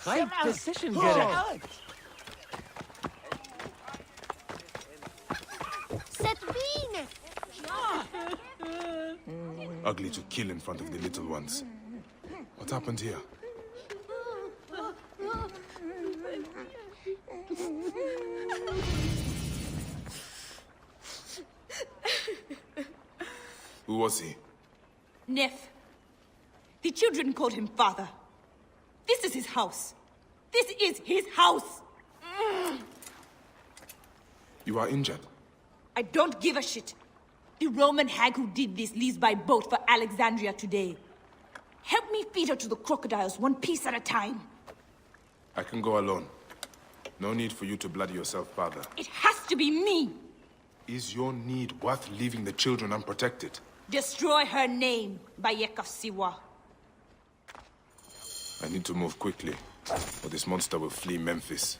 Right decision, Gera. Ugly to kill in front of the little ones. What happened here? Who was he? Neff. The children called him father. This is his house. This is his house! You are injured? I don't give a shit. The Roman hag who did this leaves by boat for Alexandria today. Help me feed her to the crocodiles, one piece at a time. I can go alone. No need for you to bloody yourself, father. It has to be me! Is your need worth leaving the children unprotected? Destroy her name, Bayek of Siwa. I need to move quickly, or this monster will flee Memphis.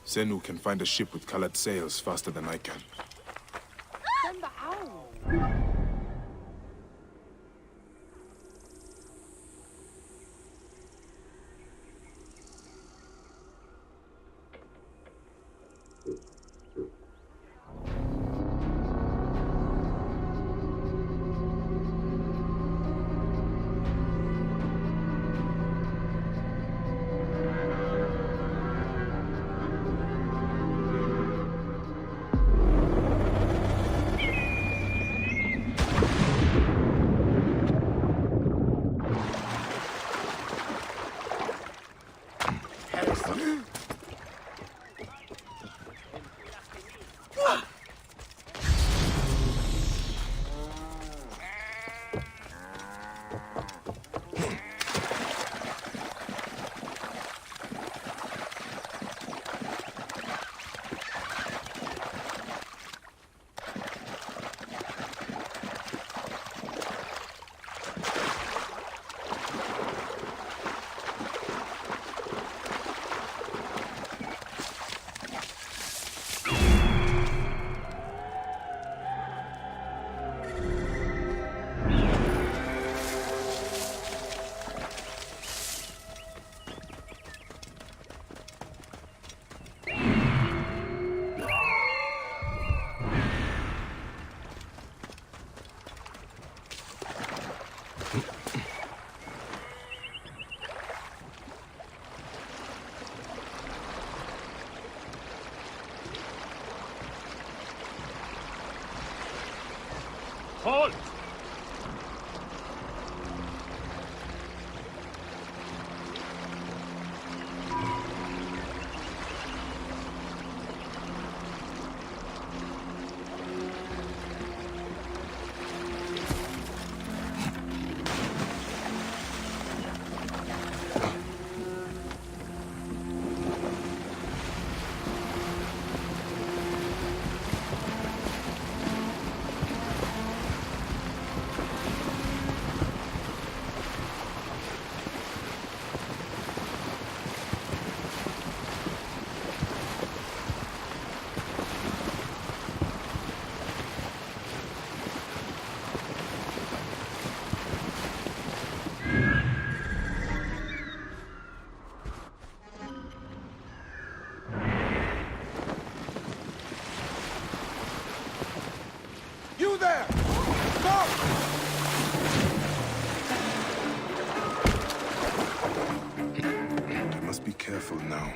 Zenu can find a ship with colored sails faster than I can. Halt! Careful now.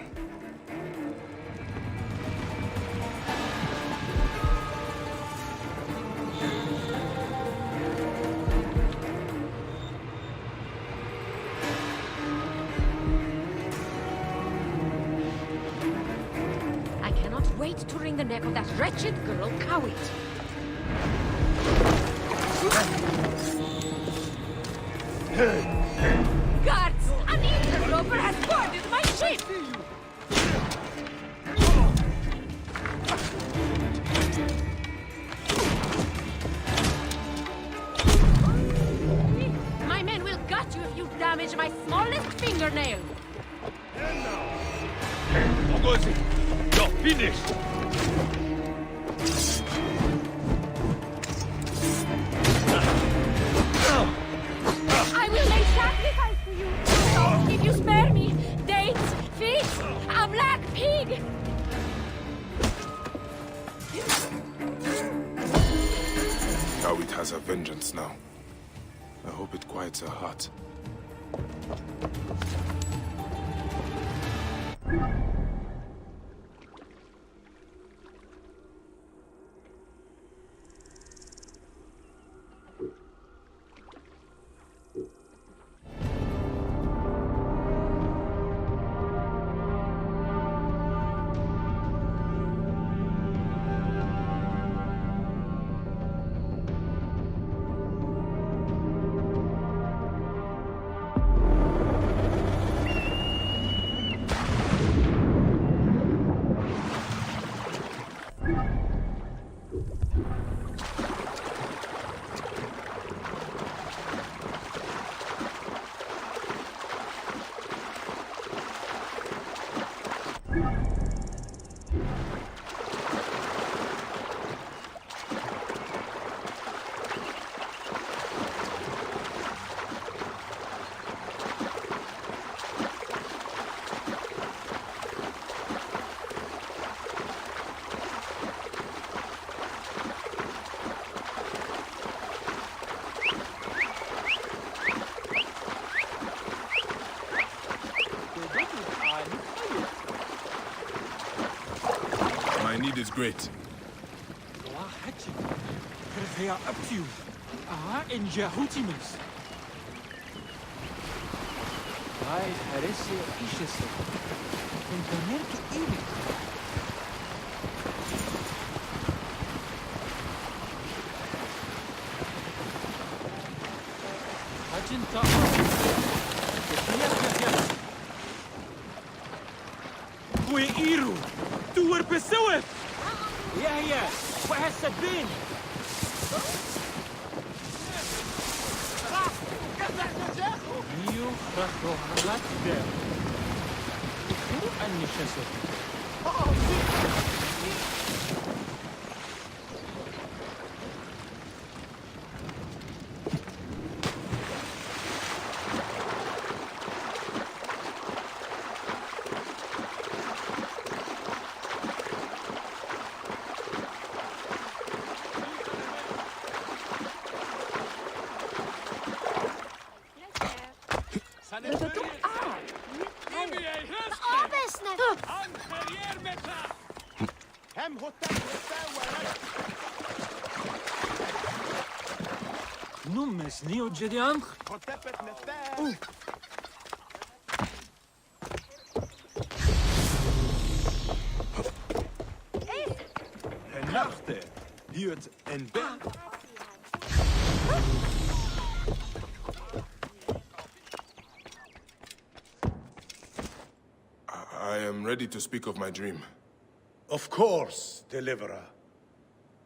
I cannot wait to wring the neck of that wretched girl, Kawit. Guards! An interloper has boarded my ship! My men will gut you if you damage my smallest fingernail! And now! Ggomusin, you're finished! Kawit has her vengeance now. I hope it quiets her heart. My need is great. Ai, parece ishese. Pensamento ili. Ajinta. Kwe iru! Tu er pessoas! Yeah. وهسه بين. يخرج على الدم. أني شسر. Nummes neo jedianch. En nachte duurt en ben. I am ready to speak of my dream. Of course, Deliverer.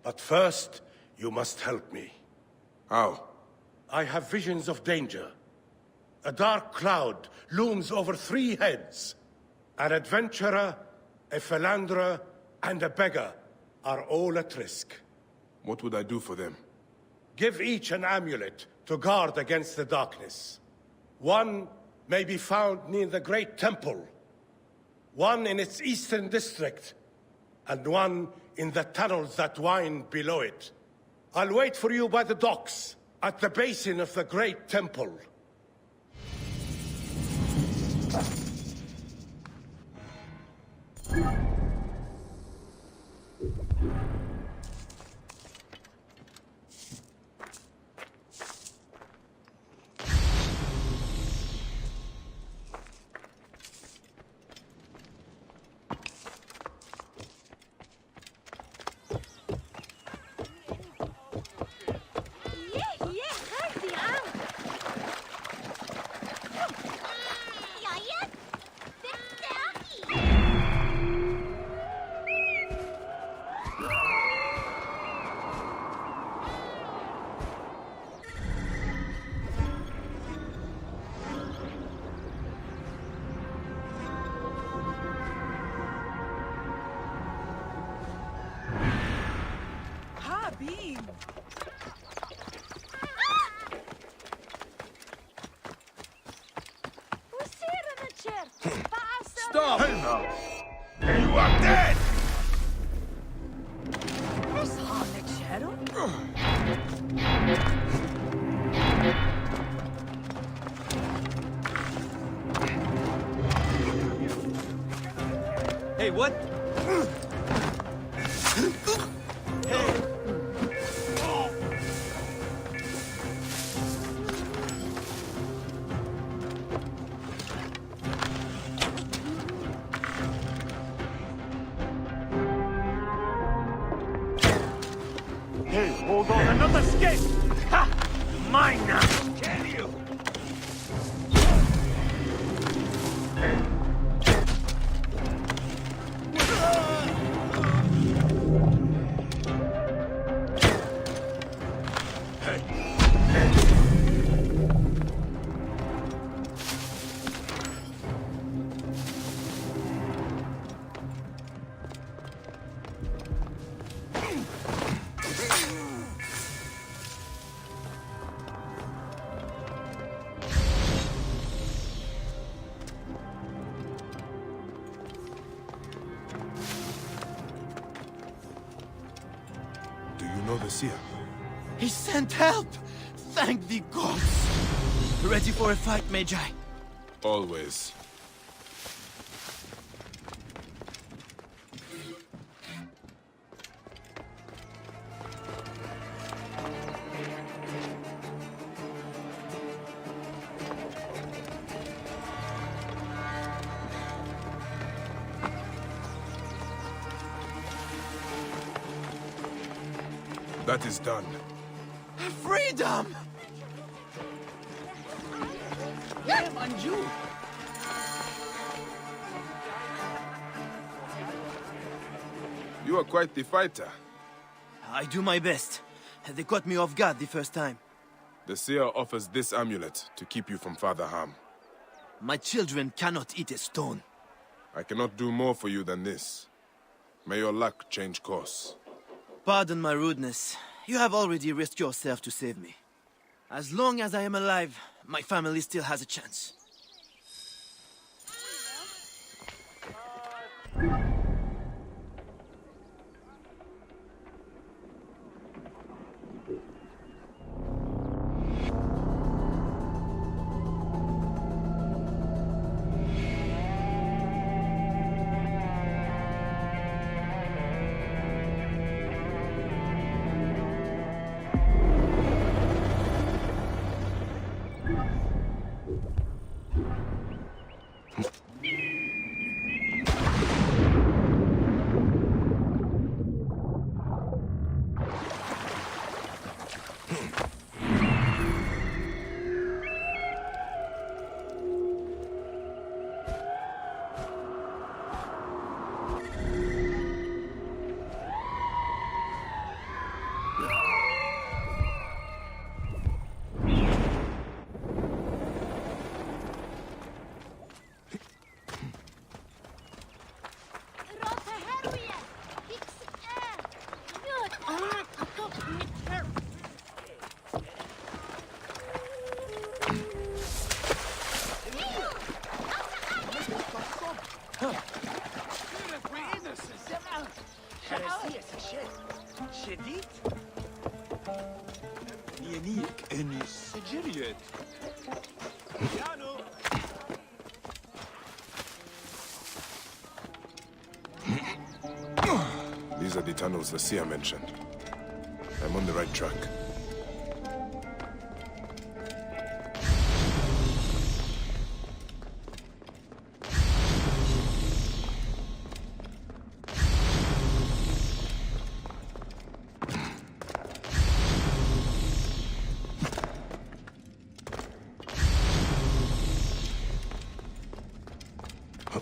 But first, you must help me. How? I have visions of danger. A dark cloud looms over 3 heads. An adventurer, a philanderer, and a beggar are all at risk. What would I do for them? Give each an amulet to guard against the darkness. One may be found near the great temple, one in its eastern district, and one in the tunnels that wind below it. I'll wait for you by the docks, at the basin of the great temple. Stop! Hey now! You are dead! This harlot shadow? Hey, what? Hey! Hey, hold on, another escape! Ha! Mine now! Can you? Do you know the seer? He sent help! Thank the gods! Ready for a fight, Magi? Always. That is done. Freedom! Yeah, Manju! You are quite the fighter. I do my best. They caught me off guard the first time. The seer offers this amulet to keep you from further harm. My children cannot eat a stone. I cannot do more for you than this. May your luck change course. Pardon my rudeness. You have already risked yourself to save me. As long as I am alive, my family still has a chance. These are the tunnels the seer mentioned. I'm on the right track.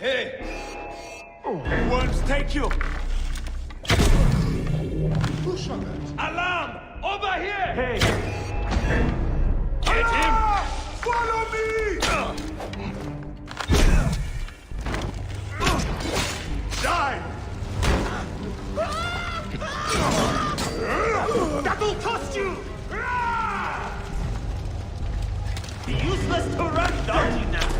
Hey! Worms take you! Alarm! Over here! Hey! Get him! Follow me! Die! That'll cost you! Be useless to run, don't you now?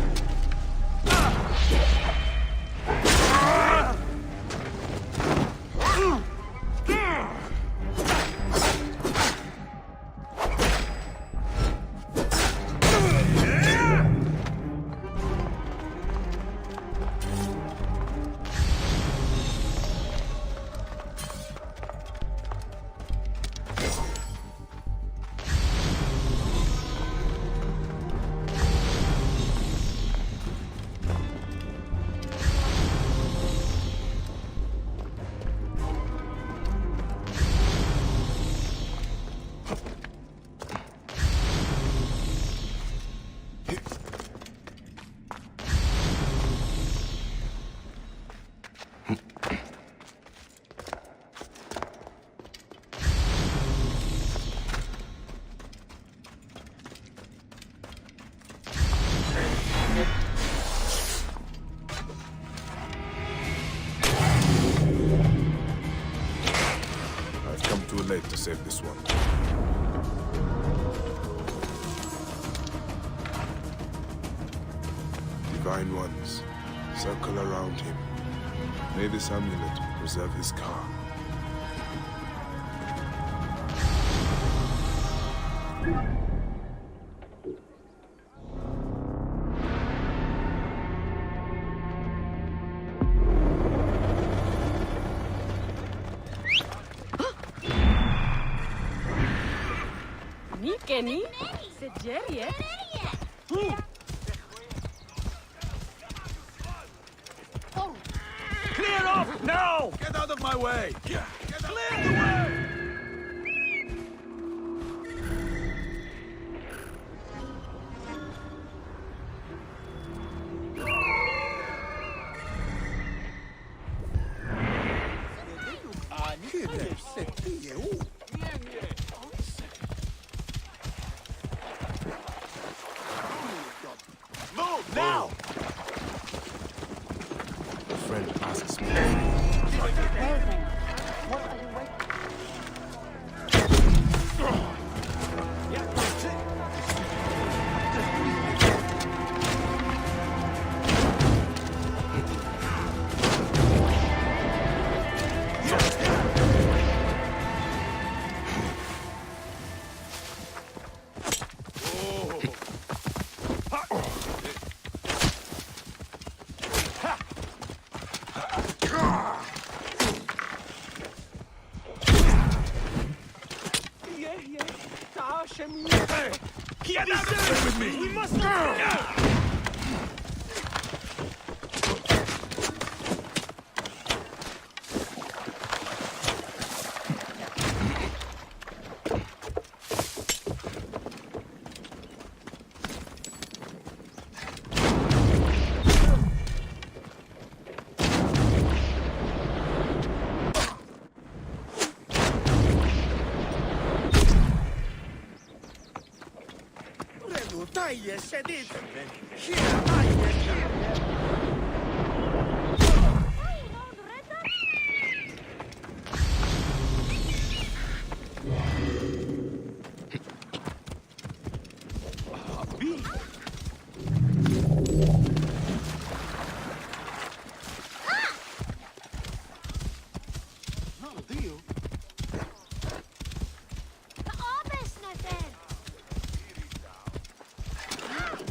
late to save this one. Divine ones, circle around him. May this amulet preserve his car. Kenny? C'est Jerry, eh? Clear off now! Get out of my way! Clear the way! Move now! A friend asks me. Get out of here with me! We must not...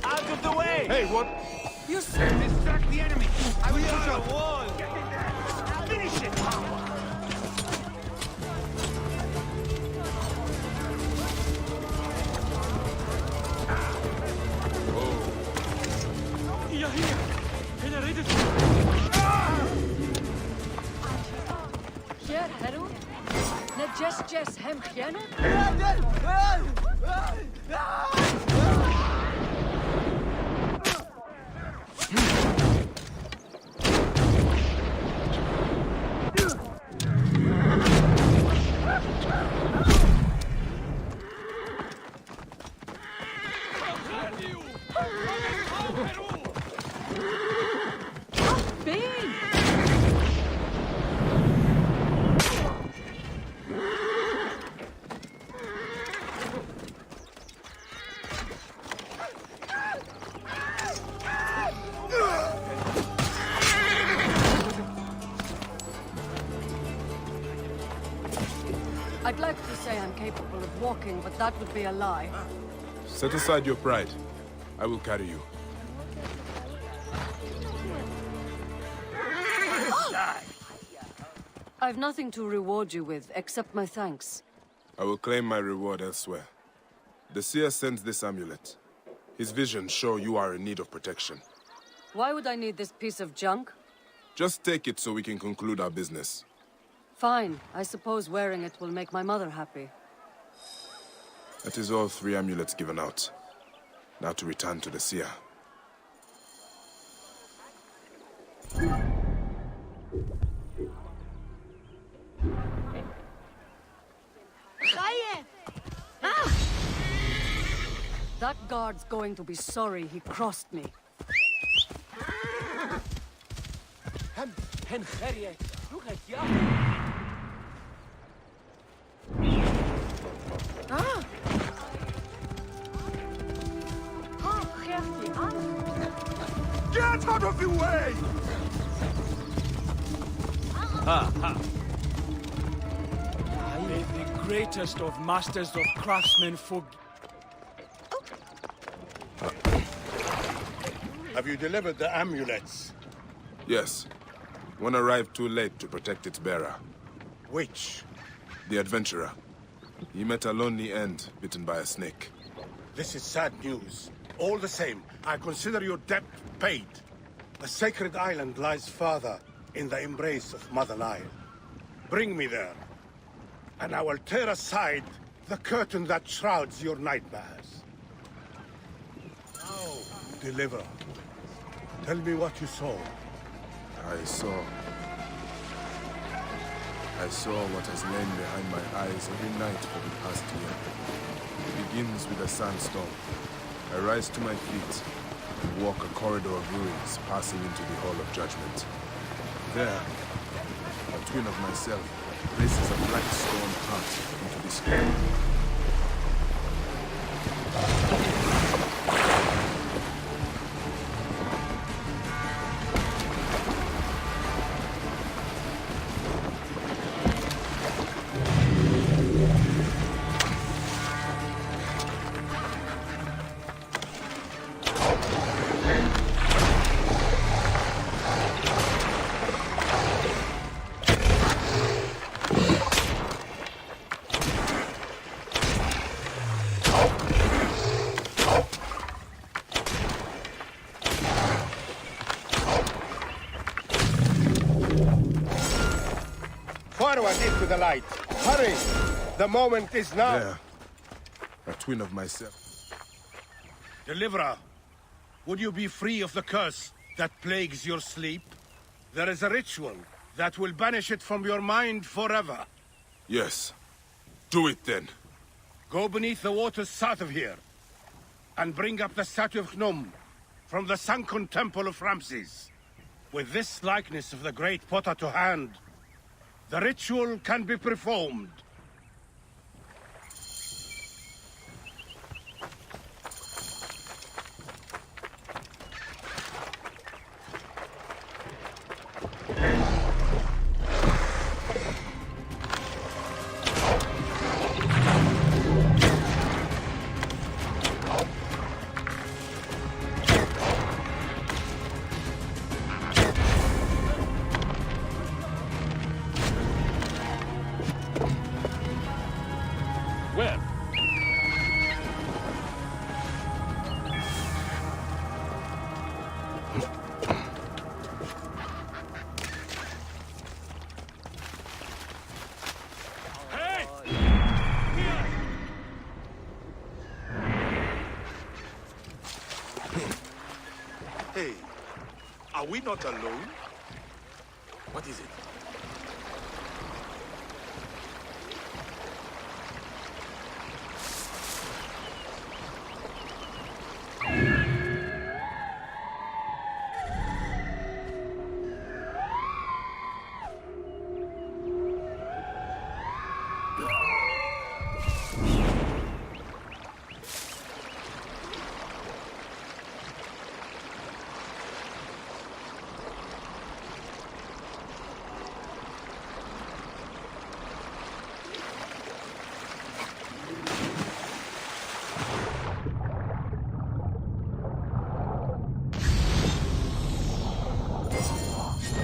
Out of the way! Hey, what? You said distract the enemy! I will push up! Wall. Get in there! Finish it! Ihr hier! Wer redet? Hier, Heru? Ne just hem piano? I'd like to say I'm capable of walking, but that would be a lie. Set aside your pride. I will carry you. I've nothing to reward you with, except my thanks. I will claim my reward elsewhere. The seer sends this amulet. His visions show you are in need of protection. Why would I need this piece of junk? Just take it so we can conclude our business. Fine. I suppose wearing it will make my mother happy. That is all 3 amulets given out. Now to return to the seer. That guard's going to be sorry he crossed me. Hen Ferje! Look at ya! Get out of the way! May the greatest of masters of craftsmen Have you delivered the amulets? Yes. One arrived too late to protect its bearer. Which? The adventurer. He met a lonely end, bitten by a snake. This is sad news. All the same, I consider your debt paid. A sacred island lies farther in the embrace of Mother Nile. Bring me there, and I will tear aside the curtain that shrouds your nightmares. Now, deliver. Tell me what you saw. I saw what has lain behind my eyes every night for the past year. It begins with a sandstorm. I rise to my feet and walk a corridor of ruins, passing into the Hall of Judgment. There, a twin of myself places a black stone heart into the sky. Forward into the light. Hurry! The moment is now. There, a twin of myself. Deliverer, would you be free of the curse that plagues your sleep? There is a ritual that will banish it from your mind forever. Yes. Do it then. Go beneath the waters south of here, and bring up the statue of Gnome from the sunken temple of Ramses. With this likeness of the great potter to hand, the ritual can be performed. Where? Hey! Here! Hey, are we not alone? What is it?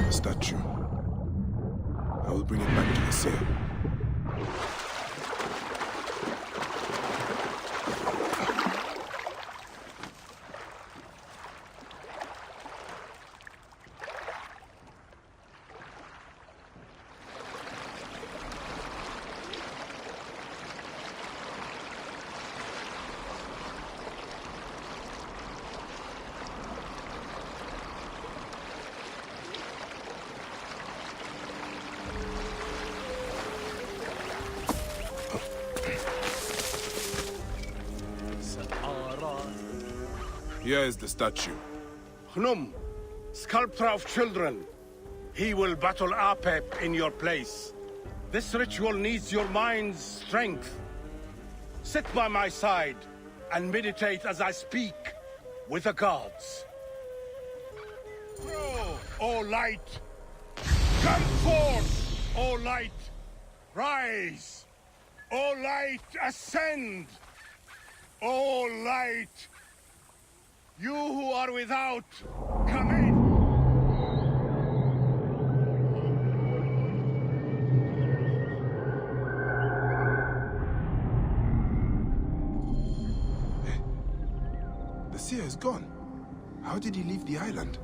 The statue. I will bring it back to the Seer. Here is the statue. Gnome, sculptor of children. He will battle Apep in your place. This ritual needs your mind's strength. Sit by my side and meditate as I speak with the gods. O light! Come forth, O light! Rise! O light, ascend! O light! You who are without, come in! The seer is gone. How did he leave the island?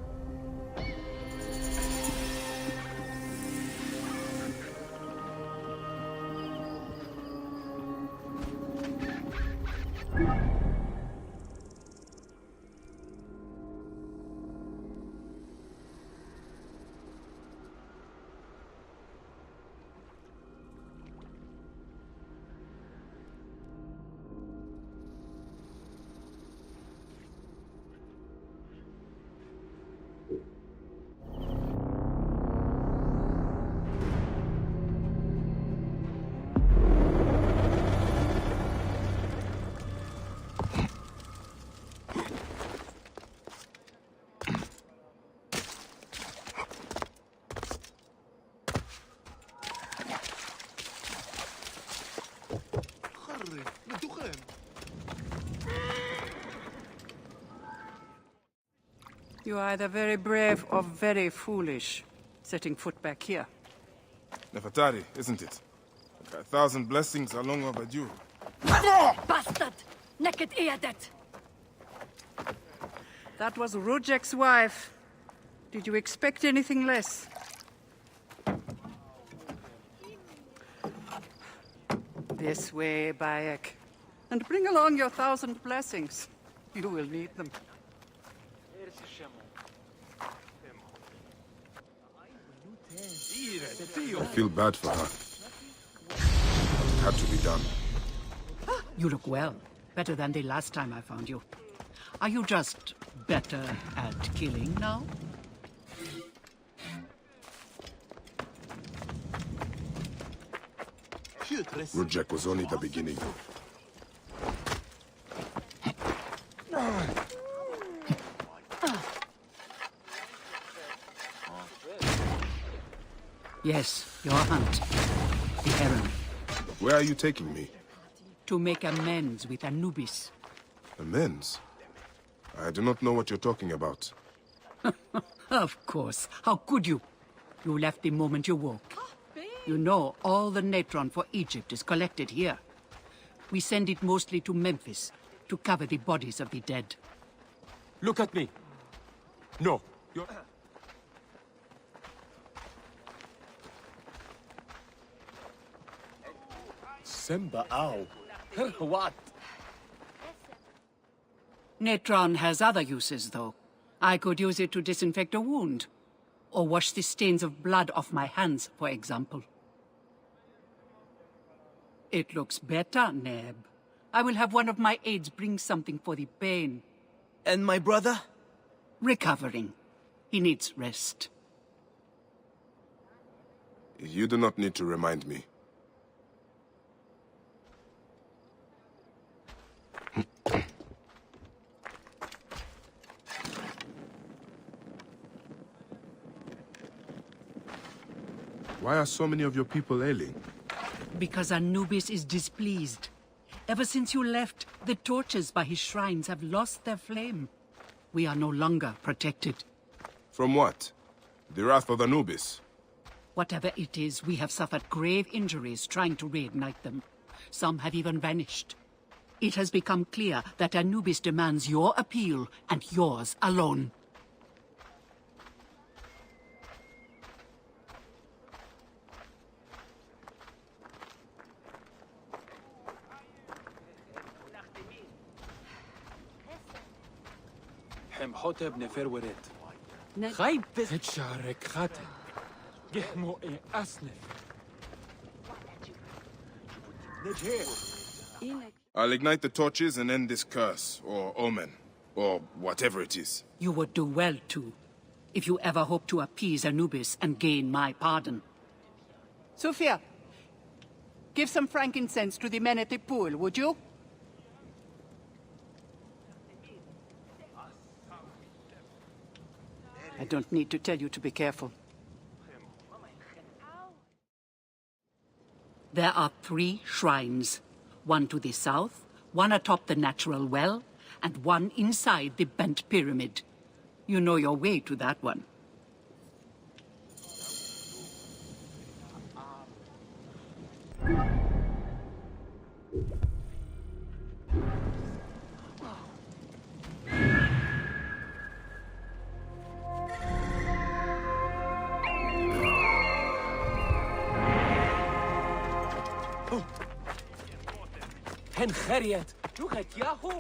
You are either very brave or very foolish, setting foot back here. Nefertari, isn't it? 1,000 blessings are long overdue. Bastard! Naked Eadet! That was Rujek's wife. Did you expect anything less? This way, Bayek. And bring along your 1,000 blessings. You will need them. I feel bad for her. But it had to be done. You look well. Better than the last time I found you. Are you just better at killing now? Rujek was only the beginning. Yes, your hunt. The heron. Where are you taking me? To make amends with Anubis. Amends? I do not know what you're talking about. Of course. How could you? You left the moment you woke. You know all the natron for Egypt is collected here. We send it mostly to Memphis to cover the bodies of the dead. Look at me. No. You're... Semba ow. What? Natron has other uses, though. I could use it to disinfect a wound. Or wash the stains of blood off my hands, for example. It looks better, Neb. I will have one of my aides bring something for the pain. And my brother? Recovering. He needs rest. You do not need to remind me. Why are so many of your people ailing? Because Anubis is displeased. Ever since you left, the torches by his shrines have lost their flame. We are no longer protected. From what? The wrath of Anubis? Whatever it is, we have suffered grave injuries trying to reignite them. Some have even vanished. It has become clear that Anubis demands your appeal, and yours alone. Hotep nefer weret. Chaim pes... Hetcharek chate. Gehmo e asnef. I'll ignite the torches and end this curse, or omen, or whatever it is. You would do well, too, if you ever hope to appease Anubis and gain my pardon. Sophia, give some frankincense to the men at the pool, would you? I don't need to tell you to be careful. There are 3 shrines. One to the south, one atop the natural well, and one inside the bent pyramid. You know your way to that one. Hen Geriet, doe het Yahoo!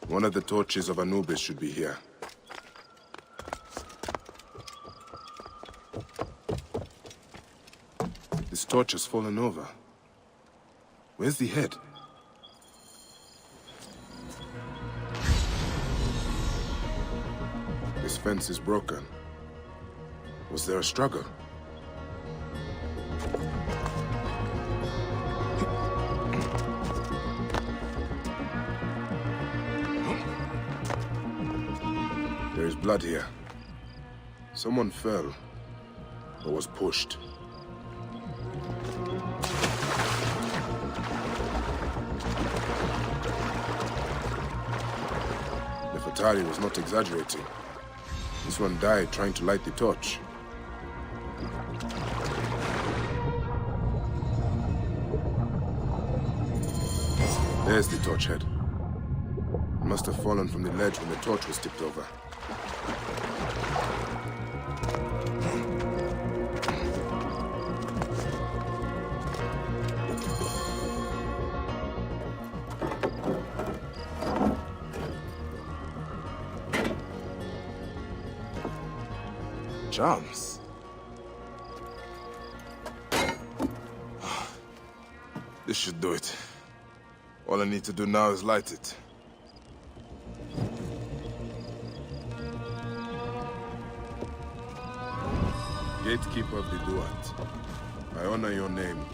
One of the torches of Anubis should be here. This torch has fallen over. Where's the head? This fence is broken. Was there a struggle? There is blood here. Someone fell, or was pushed. Nefertari was not exaggerating. This one died trying to light the torch. There's the torch head. It must have fallen from the ledge when the torch was tipped over. Charms. This should do it. All I need to do now is light it. Gatekeeper of the Duat, I honor your name.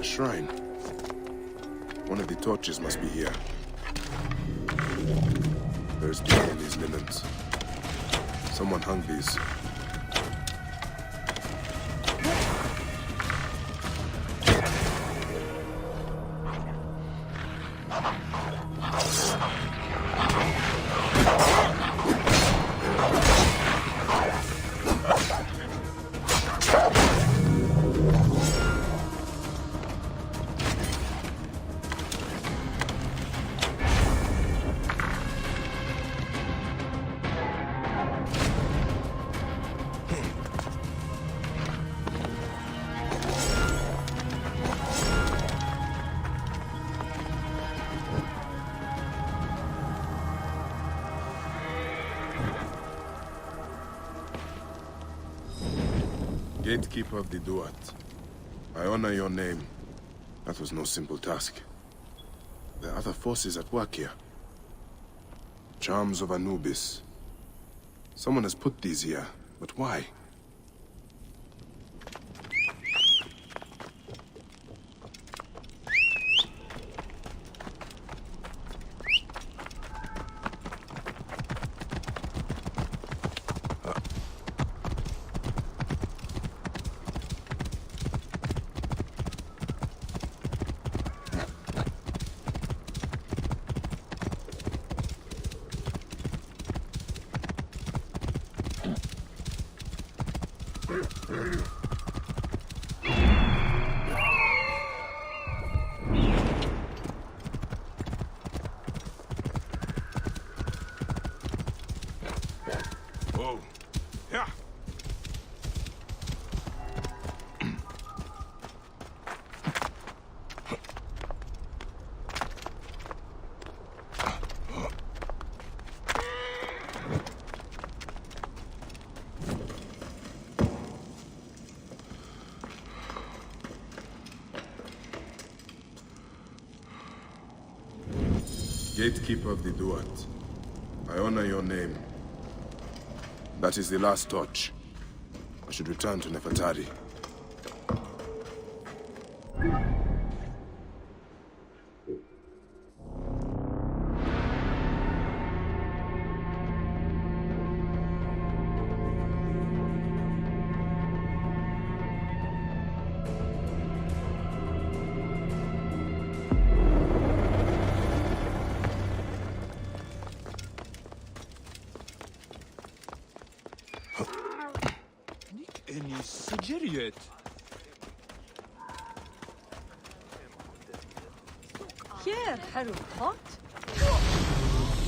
Shrine. One of the torches must be here. There's blood in these linens. Someone hung these. Gatekeeper of the Duat. I honor your name. That was no simple task. There are other forces at work here. Charms of Anubis. Someone has put these here, but why? Oh, yeah. Gatekeeper of the Duat, I honor your name. That is the last torch. I should return to Nefertari. Any Sigiriet? Here, Harold Hot.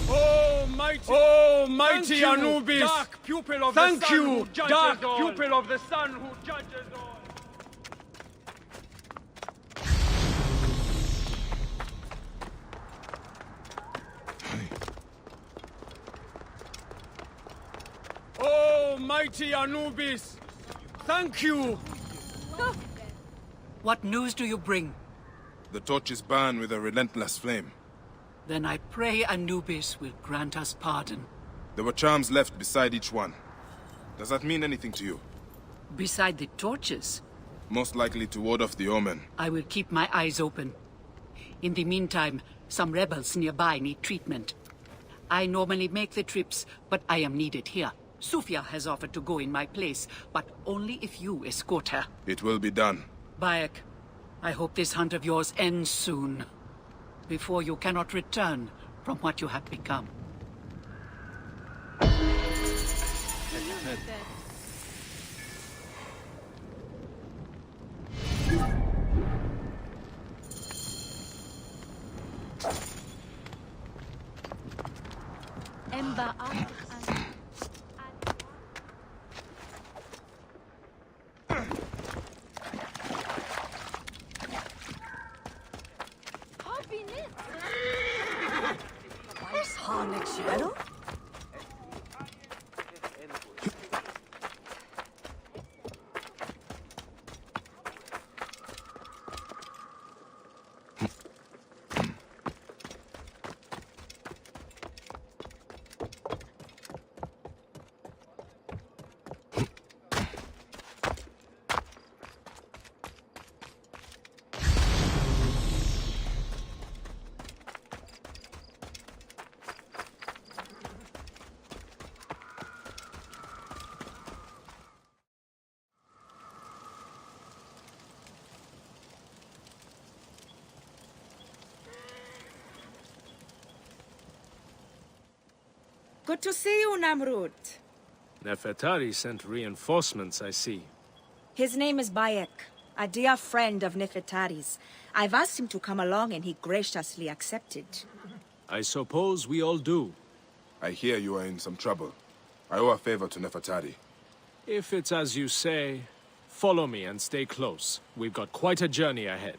Oh, mighty Anubis! Dark pupil of Thank the sun you, who judges dark all. pupil of the sun who judges all. Oh, mighty Anubis! Thank you! What news do you bring? The torch is burned with a relentless flame. Then I pray Anubis will grant us pardon. There were charms left beside each one. Does that mean anything to you? Beside the torches, Most likely to ward off the omen. I will keep my eyes open. In the meantime, some rebels nearby need treatment. I normally make the trips, but I am needed here. Sufia has offered to go in my place, but only if you escort her. It will be done. Bayek, I hope this hunt of yours ends soon, before you cannot return from what you have become. Ember up. Good to see you, Namrud. Nefertari sent reinforcements, I see. His name is Bayek, a dear friend of Nefertari's. I've asked him to come along and he graciously accepted. I suppose we all do. I hear you are in some trouble. I owe a favor to Nefertari. If it's as you say, follow me and stay close. We've got quite a journey ahead.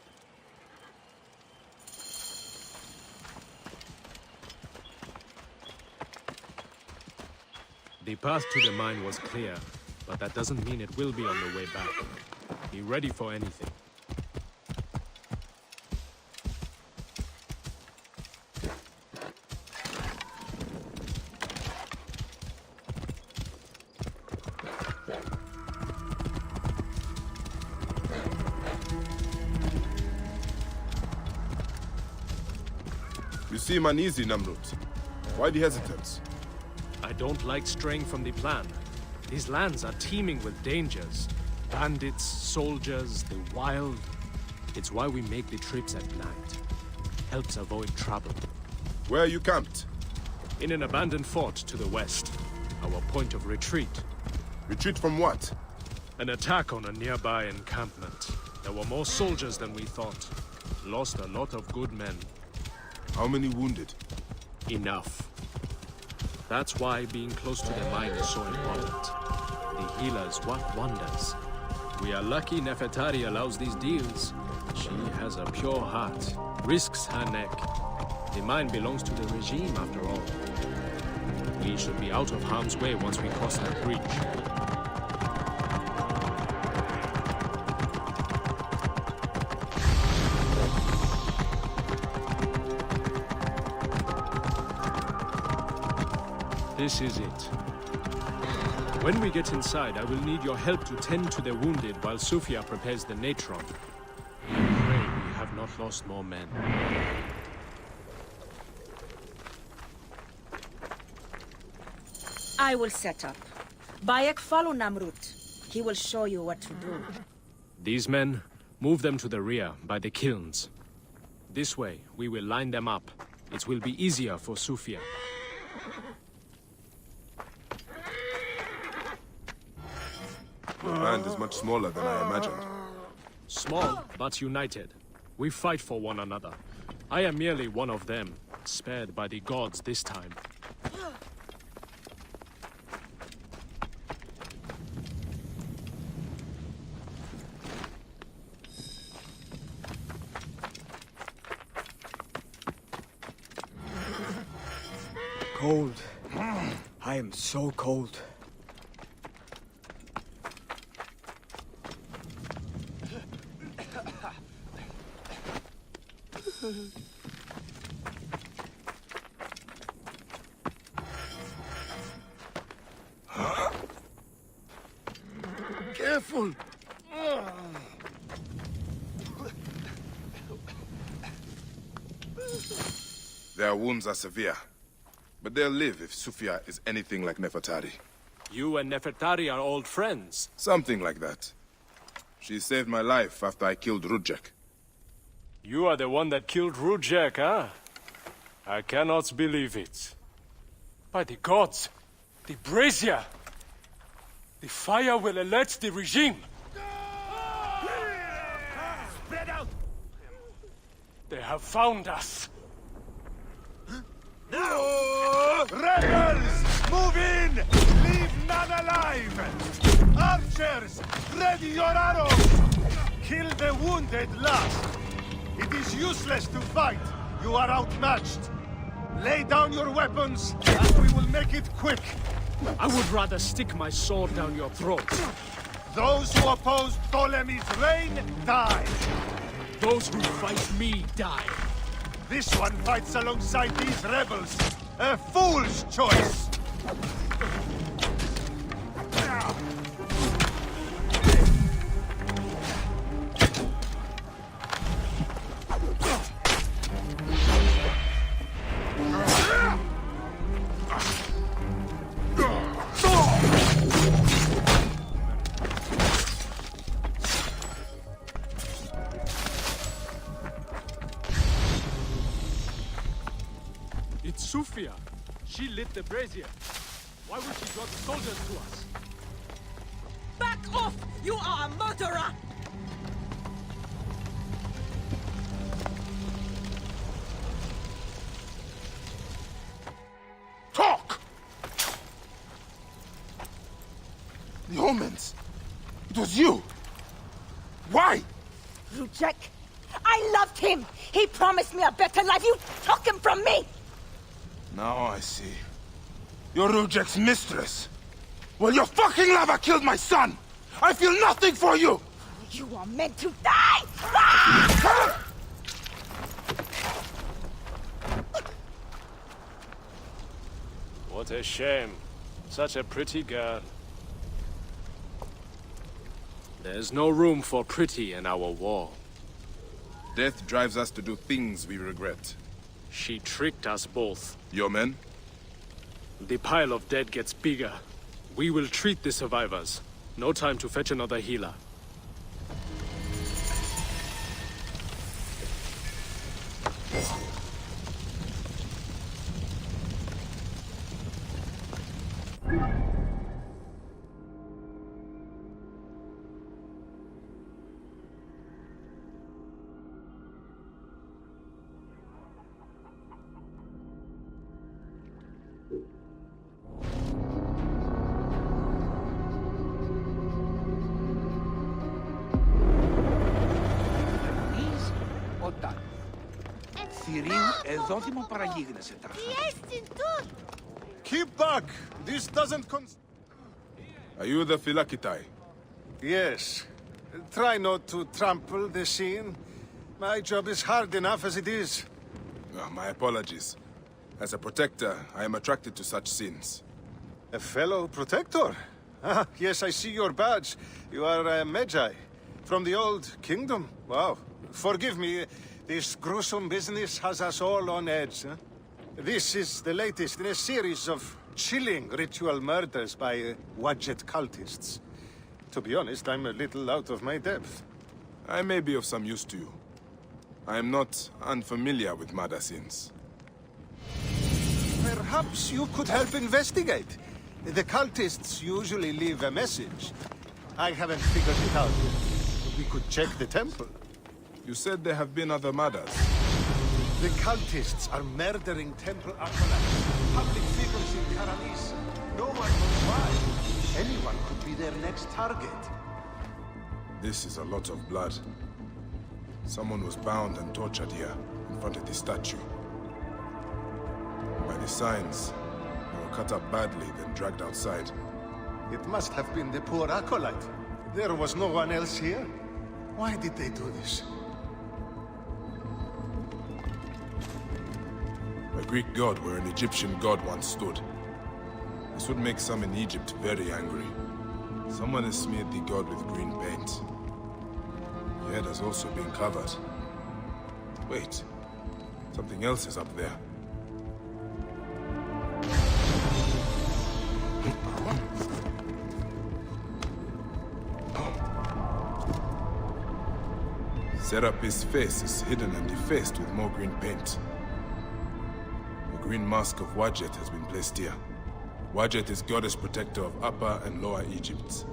The path to the mine was clear, but that doesn't mean it will be on the way back. Be ready for anything. seem uneasy, Namrud. Why the hesitance? I don't like straying from the plan. These lands are teeming with dangers. Bandits, soldiers, the wild. It's why we make the trips at night. Helps avoid trouble. Where are you camped? In an abandoned fort to the west. Our point of retreat. Retreat from what? An attack on a nearby encampment. There were more soldiers than we thought. Lost a lot of good men. How many wounded? Enough. That's why being close to the mine is so important. The healers work wonders. We are lucky Nefertari allows these deals. She has a pure heart, risks her neck. The mine belongs to the regime after all. We should be out of harm's way once we cross that bridge. This is it. When we get inside, I will need your help to tend to the wounded while Sofia prepares the natron. I pray we have not lost more men. I will set up. Bayek, follow Namrud. He will show you what to do. These men, move them to the rear, by the kilns. This way, we will line them up. It will be easier for Sofia. Your band is much smaller than I imagined. Small, but united. We fight for one another. I am merely one of them, spared by the gods this time. Cold. I am so cold. Careful! Their wounds are severe, but they'll live if Sofia is anything like Nefertari. You and Nefertari are old friends. Something like that. She saved my life after I killed Rudjek. You are the one that killed Rudjek, huh? I cannot believe it. By the gods, the brazier! The fire will alert the regime! Spread out! They have found us! Now! Rebels! Move in! Leave none alive! Archers! Ready your arrows! Kill the wounded last! It is useless to fight! You are outmatched! Lay down your weapons, and we will make it quick! I would rather stick my sword down your throat. Those who oppose Ptolemy's reign, die! Those who fight me, die! This one fights alongside these rebels! A fool's choice! It's Sofia. She lit the brazier. Why would she draw the soldiers to us? Back off! You are a murderer! Talk! The omens! It was you! Why? Rujek, I loved him! He promised me a better life! You took him from me! Now I see. You're Rujek's mistress. Well, your fucking lover killed my son! I feel nothing for you! You are meant to die! Ah! What a shame. Such a pretty girl. There's no room for pretty in our war. Death drives us to do things we regret. She tricked us both. Your men? The pile of dead gets bigger. We will treat the survivors. No time to fetch another healer. Keep back! This doesn't Are you the Philakitai? Yes. Try not to trample the scene. My job is hard enough as it is. Oh, my apologies. As a protector, I am attracted to such scenes. A fellow protector? Ah, yes, I see your badge. You are a Magi. From the old kingdom. Wow. Forgive me, this gruesome business has us all on edge. Huh? This is the latest in a series of chilling ritual murders by Wadjet cultists. To be honest, I'm a little out of my depth. I may be of some use to you. I am not unfamiliar with murder scenes. Perhaps you could help investigate. The cultists usually leave a message. I haven't figured it out yet. We could check the temple. You said there have been other murders. The cultists are murdering temple acolytes, public figures in Karanis. No one knows why. Anyone could be their next target. This is a lot of blood. Someone was bound and tortured here, in front of the statue. By the signs, they were cut up badly, then dragged outside. It must have been the poor acolyte. There was no one else here. Why did they do this? A Greek god where an Egyptian god once stood. This would make some in Egypt very angry. Someone has smeared the god with green paint. The head has also been covered. Wait, something else is up there. Serapis' face is hidden and defaced with more green paint. The green mask of Wadjet has been placed here. Wadjet is goddess protector of Upper and Lower Egypt.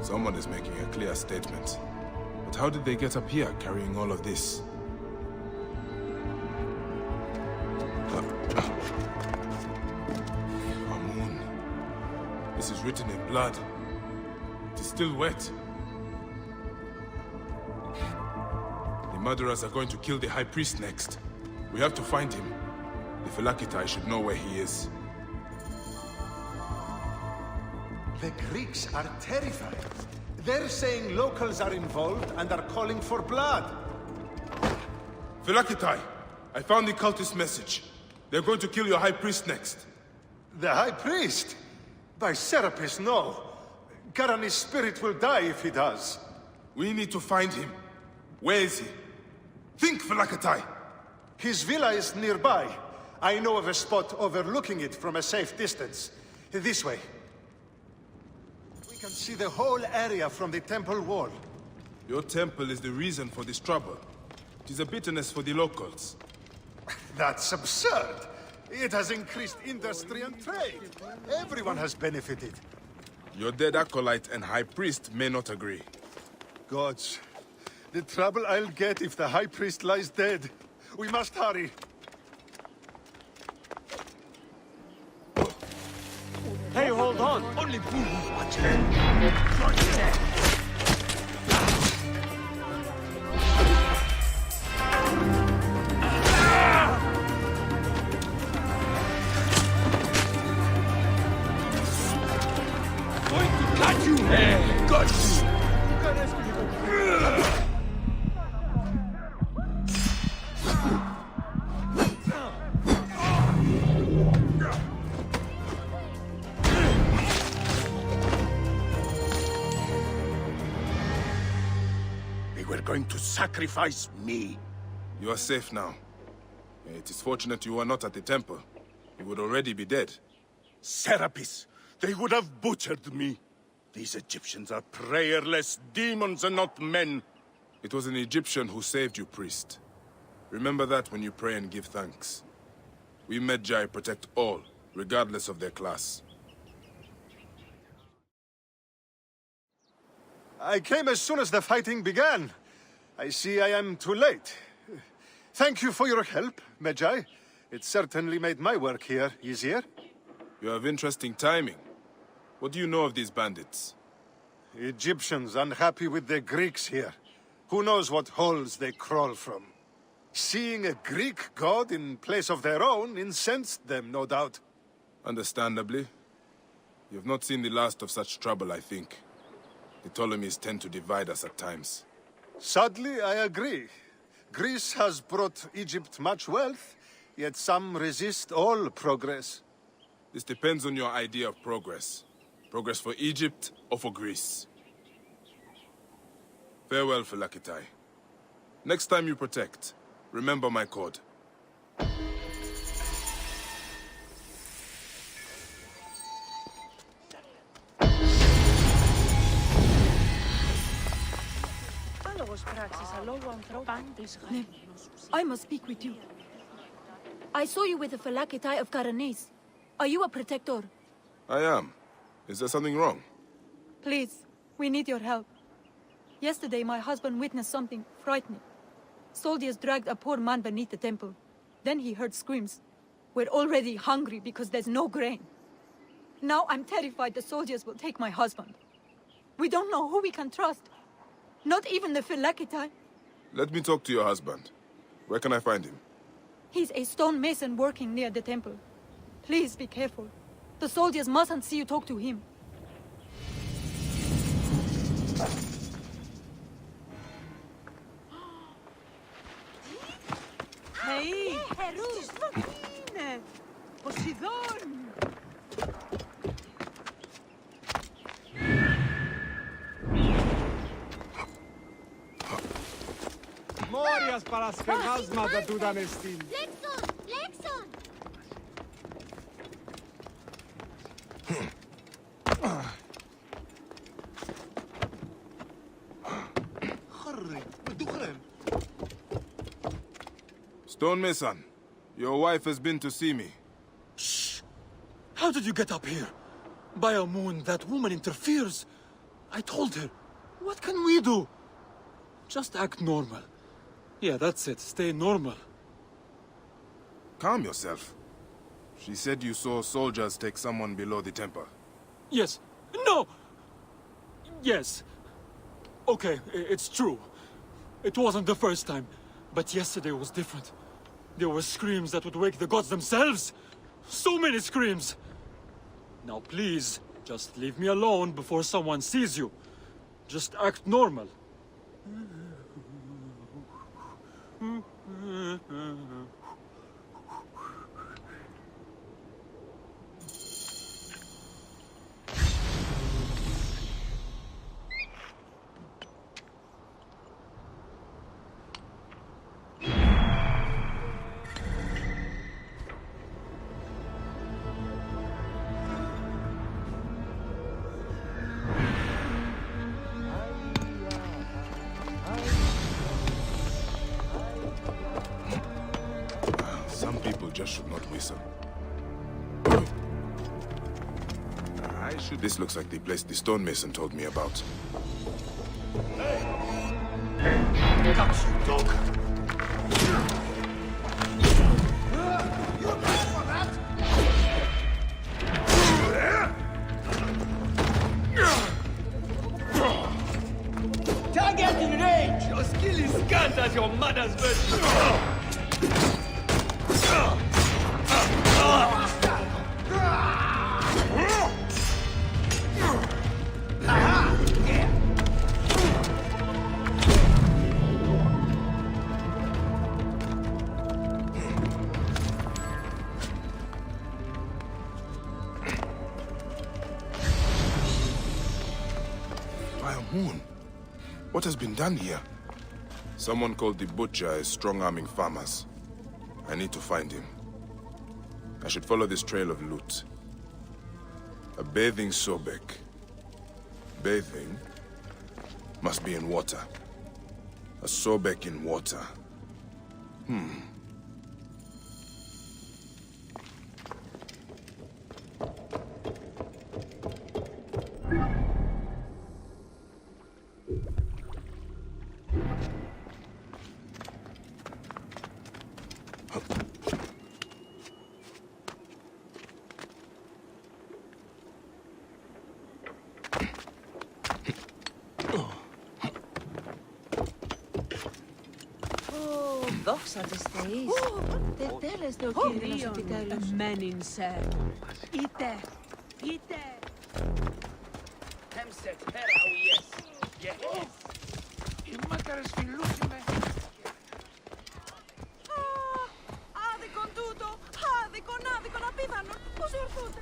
Someone is making a clear statement. But how did they get up here carrying all of this? Amun. This is written in blood. It is still wet. The murderers are going to kill the High Priest next. We have to find him. The Philakitai should know where he is. The Greeks are terrified. They're saying locals are involved and are calling for blood. Philakitai, I found the cultist message. They're going to kill your High Priest next. The High Priest? By Serapis, no. Garani's spirit will die if he does. We need to find him. Where is he? Think, Philakitai! His villa is nearby. I know of a spot overlooking it from a safe distance. This way. We can see the whole area from the temple wall. Your temple is the reason for this trouble. It is a bitterness for the locals. That's absurd. It has increased industry and trade. Everyone has benefited. Your dead acolyte and High Priest may not agree. Gods, the trouble I'll get if the High Priest lies dead. We must hurry. Hey, hold on! Only fools watch it! Going to catch you! Hey, got you! They were going to sacrifice me. You are safe now. It is fortunate you were not at the temple. You would already be dead. Serapis, they would have butchered me. These Egyptians are prayerless demons and not men. It was an Egyptian who saved you, priest. Remember that when you pray and give thanks. We Magi protect all, regardless of their class. I came as soon as the fighting began. I see I am too late. Thank you for your help, Magi. It certainly made my work here easier. You have interesting timing. What do you know of these bandits? Egyptians unhappy with the Greeks here. Who knows what holes they crawl from? Seeing a Greek god in place of their own incensed them, no doubt. Understandably. You have not seen the last of such trouble, I think. The Ptolemies tend to divide us at times. Sadly, I agree. Greece has brought Egypt much wealth, yet some resist all progress. This depends on your idea of progress. Progress for Egypt or for Greece. Farewell, Phylakitai. Next time you protect, remember my code. I must speak with you. I saw you with the Phylakitai of Karanes. Are you a protector? I am. Is there something wrong? Please, we need your help. Yesterday, my husband witnessed something frightening. Soldiers dragged a poor man beneath the temple. Then he heard screams. We're already hungry because there's no grain. Now I'm terrified the soldiers will take my husband. We don't know who we can trust. Not even the Phylakitai. Let me talk to your husband. Where can I find him? He's a stonemason working near the temple. Please be careful. The soldiers mustn't see you talk to him. Hey, Poseidon! Morias παρασκευάσματα του ήταν στην. Λέξον! Λέξον! Stonemason, your wife has been to see me. Shh! How did you get up here? By a moon, that woman interferes. I told her. What can we do? Just act normal. Yeah, that's it. Stay normal. Calm yourself. She said you saw soldiers take someone below the temple. Yes. No! Yes. Okay, it's true. It wasn't the first time. But yesterday was different. There were screams that would wake the gods themselves. So many screams. Now please, just leave me alone before someone sees you. Just act normal. Some people just should not whistle. This looks like the place the stonemason told me about. Catch you, dog! Target in range! Your skill is scant as your mother's virtue! By a moon. What has been done here? Someone called the Butcher is strong-arming farmers. I need to find him. I should follow this trail of loot. A bathing Sobek. Bathing must be in water. A Sobek in water. Δόξα τες θεής. Δεν τέλεστε ο κίνδυνος επιτέλους. Menin said. Είτε, είτε. Hemset, hera, yes. Yes. Οι μάκαρες φιλούσιμε. Άδικον τούτο, άδικον, απίθανον. Πώς ορθούνται.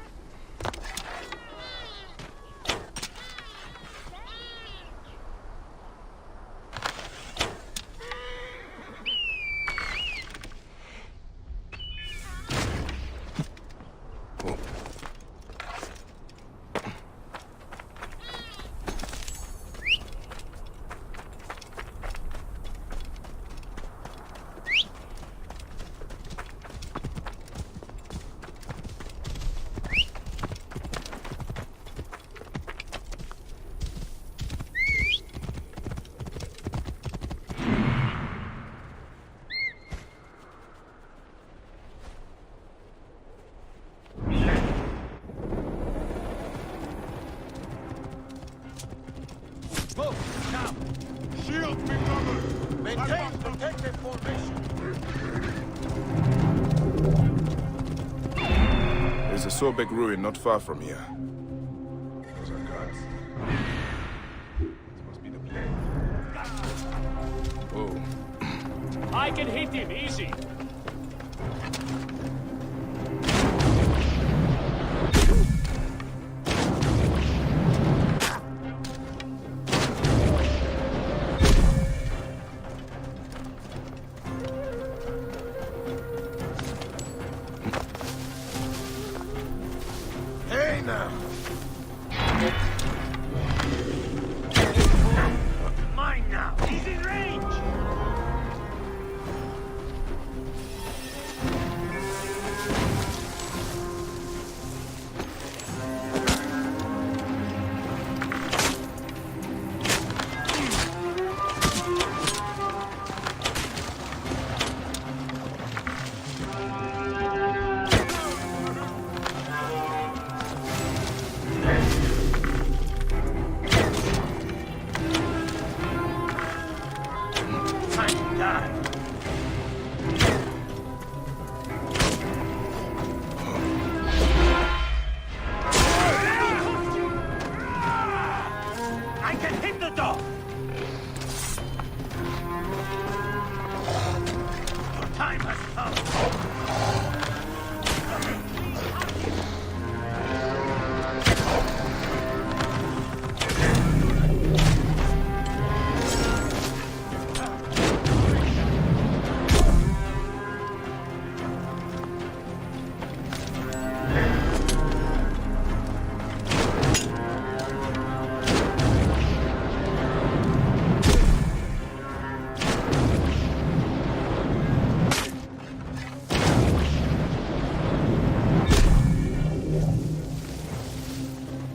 Shields be covered! Maintain protected formation. There's a Sobek ruin not far from here. Those are guards. This must be the place. Whoa. I can hit him, easy. Hey now! Mine now. He's in range. I can hit the dog. Your time has come.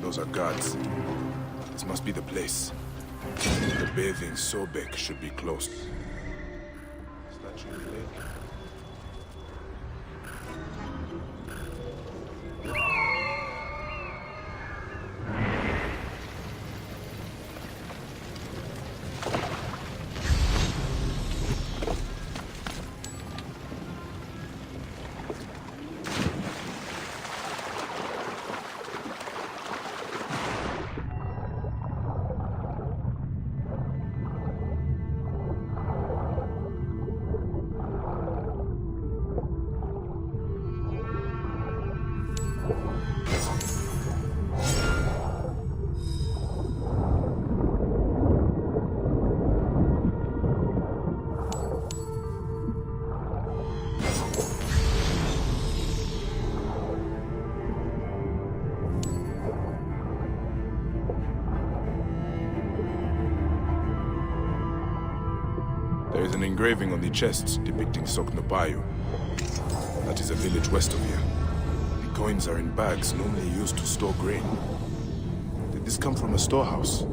Those are guards. This must be the place. The bathing Sobek should be close. Statue of the lake. There is an engraving on the chest depicting Soknopayu. That is a village west of here. The coins are in bags normally used to store grain. Did this come from a storehouse?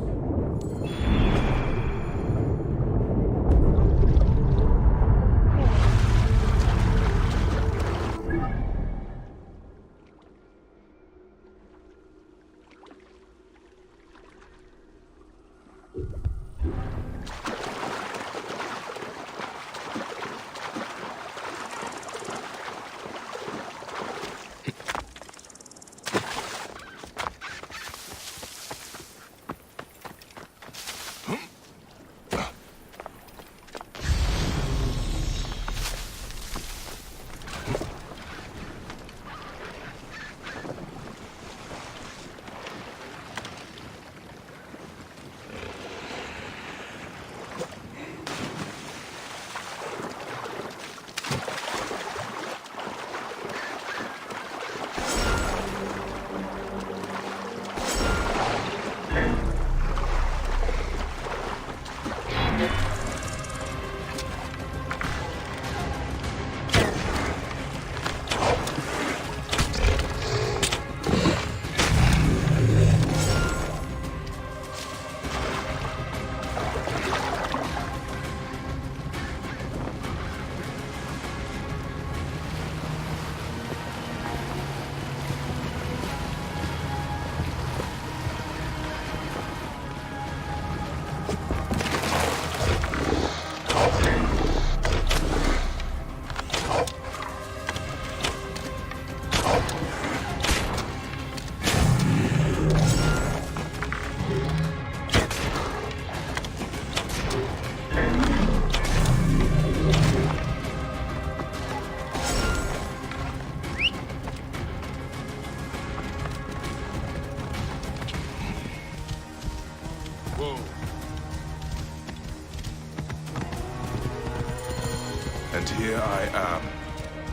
And here I am,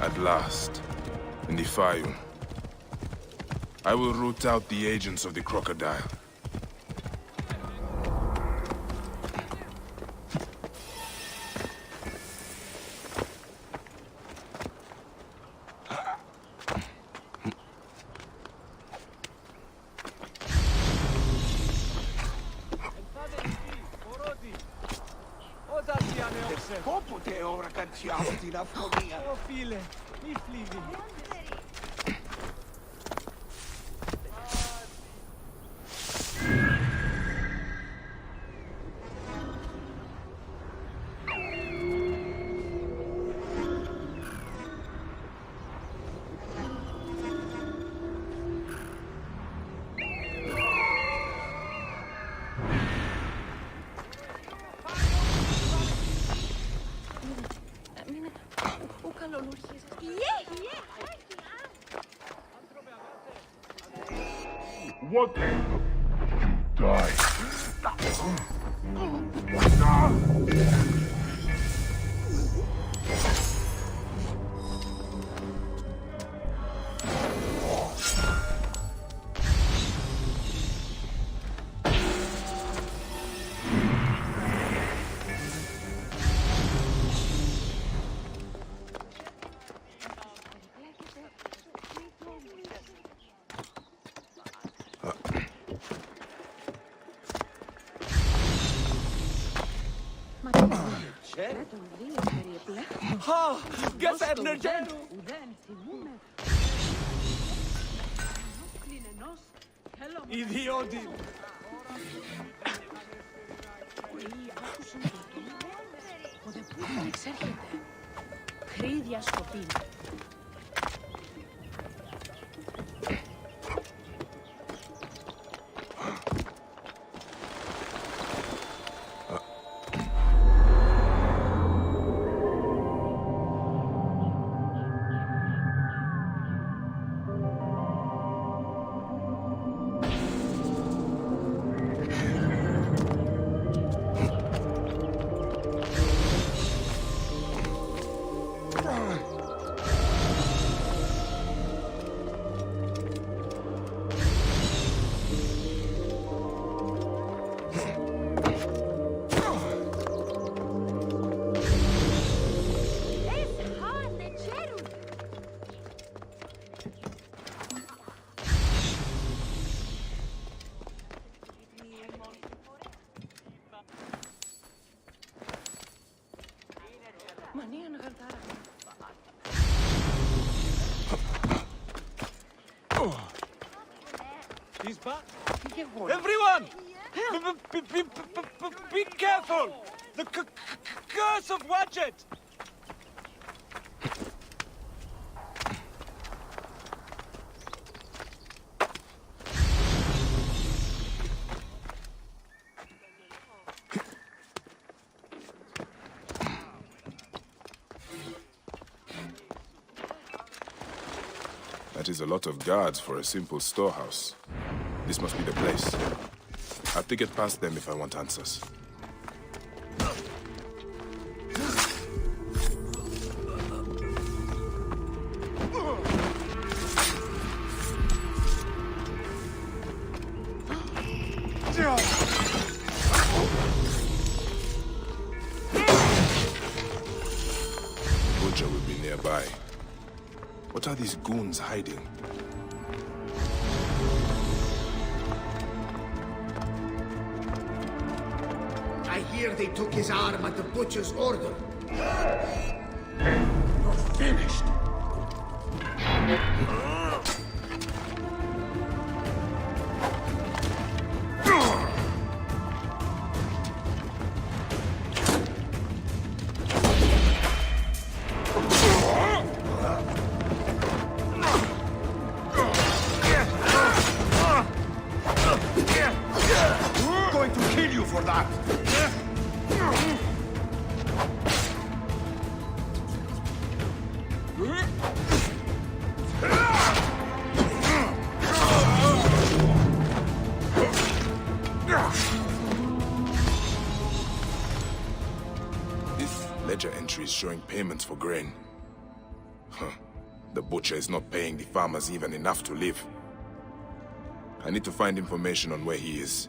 at last, in the Fayum. I will root out the agents of the crocodile. Όποτε ώρα κατσιάζει την αυθονία. Ω φίλε, μη φλίγει. What the? You die. Ιδιώτη! Ποτέ πού δεν εξέρχεται. Χρήδια σκοπή. He's back. Everyone! Be careful! The curse of Wadjet! That is a lot of guards for a simple storehouse. This must be the place. I have to get past them if I want answers. Butcher will be nearby. What are these goons hiding? I hear they took his arm at the butcher's order. You're finished. Going to kill you for that. This ledger entry is showing payments for grain. Huh. The butcher is not paying the farmers even enough to live. I need to find information on where he is.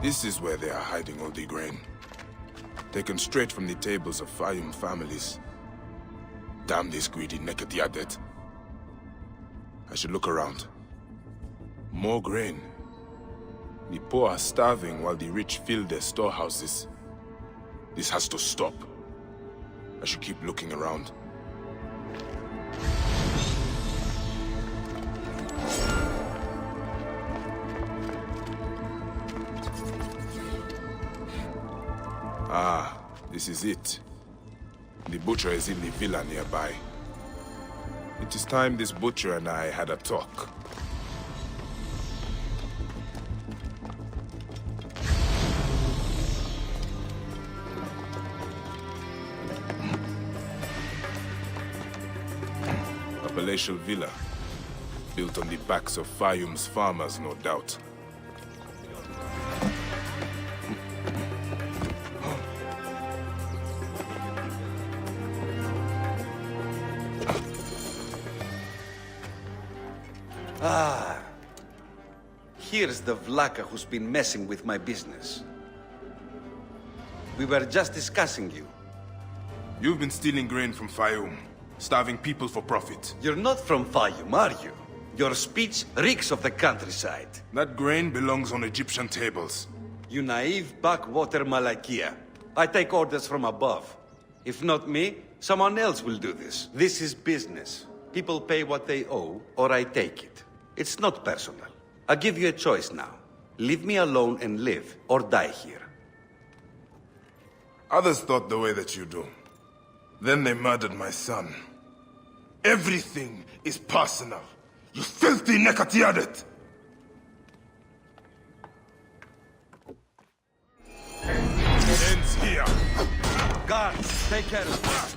This is where they are hiding all the grain. Taken straight from the tables of Fayum families. Damn this greedy Nekatiadet. I should look around. More grain. The poor are starving while the rich fill their storehouses. This has to stop. I should keep looking around. Ah, this is it. The butcher is in the villa nearby. It is time this butcher and I had a talk. A palatial villa, built on the backs of Fayum's farmers, no doubt. Ah, here's the Vlaka who's been messing with my business. We were just discussing you. You've been stealing grain from Fayum, starving people for profit. You're not from Fayum, are you? Your speech reeks of the countryside. That grain belongs on Egyptian tables. You naive backwater Malakia. I take orders from above. If not me, someone else will do this. This is business. People pay what they owe, or I take it. It's not personal. I give you a choice now. Leave me alone and live, or die here. Others thought the way that you do. Then they murdered my son. Everything is personal. You filthy Nekatiadet! Ends here. Guards, take care of this.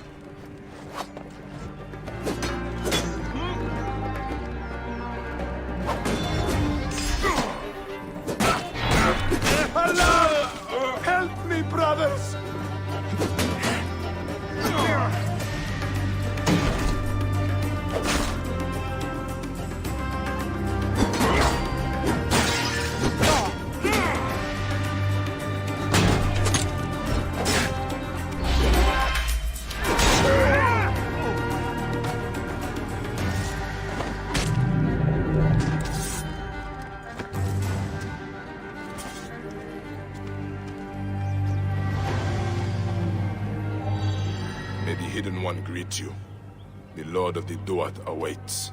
Allah! Help me, brothers! Chosen One greet you. The Lord of the Duat awaits.